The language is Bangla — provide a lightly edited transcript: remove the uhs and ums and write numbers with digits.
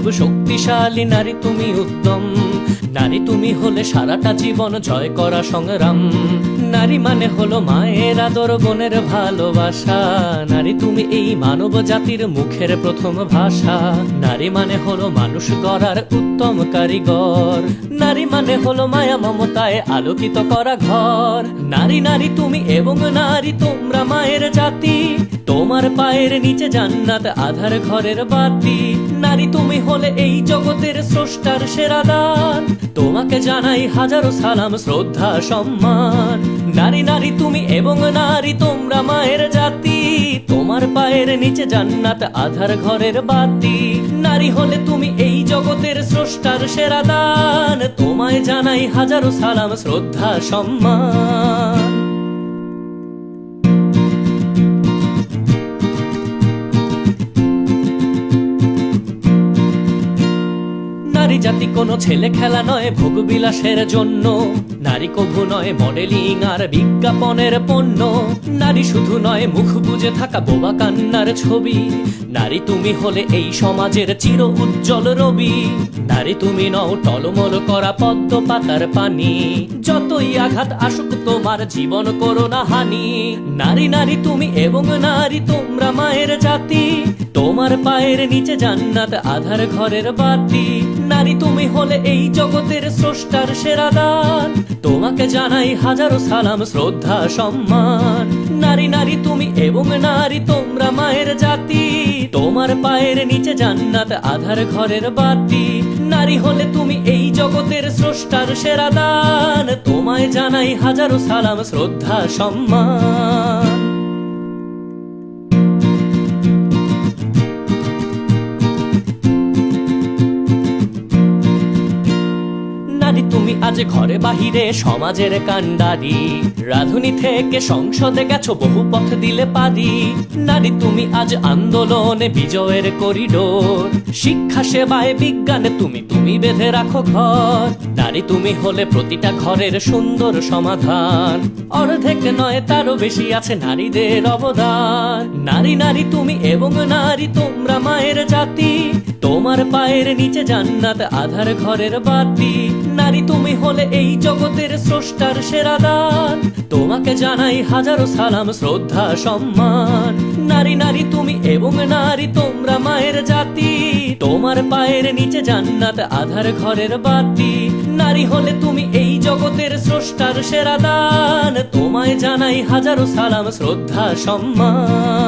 খুব শক্তিশালী নারী তুমি উত্তম। নারী তুমি হলে সারাটা জীবন জয় করা সংগ্রাম। নারী মানে হলো মায়ের আদর, বোনের ভালোবাসা। নারী তুমি এই মানব জাতির মুখের প্রথম ভাষা। নারী মানে হলো মানুষ গড়ার উত্তম কারিগর। নারী মানে হলো মায়া মমতায় আলোকিত করা ঘর। নারী নারী তুমি এবং নারী তোমরা মায়ের জাতি। তোমার পায়ের নিচে জান্নাত আধার ঘরের বাতি। নারী তুমি হলে এই জগতের স্রষ্টার সেরা দান। তোমাকে জানাই হাজারো সালাম, শ্রদ্ধা, সম্মান। নারী নারী তুমি এবং নারী তোমরা মায়ের জাতি। তোমার পায়ের নিচে জান্নাত আধার ঘরের বাতি। নারী হলে তুমি এই জগতের স্রষ্টার সেরা দান। তোমায় জানাই হাজারো সালাম, শ্রদ্ধা, সম্মান। নারী জাতি কোনো ছেলে খেলা নয় ভোগ বিলাসের জন্য। নারী কভু নয় মডেলিং আর বিজ্ঞাপনের পণ্য। নারী শুধু নয় মুখ বুজে থাকা বোবা কান্নার ছবি। নারী তুমি হলে এই সমাজের চির উজ্জ্বল রবি। নারী তুমি নও টলমল করা পদ্ম পাতার পানি। যতই আঘাত আসুক তোমার জীবন করো না হানি। নারী নারী তুমি এবং নারী তোমরা মায়ের জাতি। তোমার পায়ের নিচে জান্নাত আধার ঘরের বাতি। নারী তুমি হলে এই জগতের স্রষ্টার সেরা দান। তোমাকে জানাই হাজারো সালাম, শ্রদ্ধা, সম্মান। নারী নারী তুমি এবং নারী তোমরা মায়ের জাতি। তোমার পায়ের নিচে জান্নাত আধার ঘরের বাতি। নারী হলে তুমি এই জগতের স্রষ্টার সেরা দান। তোমায় জানাই হাজারো সালাম, শ্রদ্ধা, সম্মান। নারী তুমি আজ ঘরে বাহিরে সমাজের কান্ডারি। রাধুনী থেকে সংসদে গেছো বহু পথ দিলে পারি। নারী তুমি আজ আন্দোলনে বিজয়ের করিডোর। শিক্ষা সেবায় বিজ্ঞানে তুমি তুমি বেঁধে রাখো ঘর। নারী তুমি হলে প্রতিটা ঘরের সুন্দর সমাধান। অর্ধেক নয় তারও বেশি আছে নারীদের অবদান। নারী নারী তুমি এবং নারী তোমরা মায়ের জাতি। তোমার পায়ের নিচে জান্নাত আধার ঘরের বাতি। নারী তুমি হলে এই জগতের স্রষ্টার সেরা দান। তোমাকে জানাই হাজারো সালাম, শ্রদ্ধা, সম্মান। নারী নারী তুমি এবং নারী তোমরা মায়ের জাতি। তোমার পায়ের নিচে জান্নাত আধার ঘরের বাতি। নারী হলে তুমি এই জগতের স্রষ্টার সেরা দান। তোমায় জানাই হাজারো সালাম, শ্রদ্ধা, সম্মান।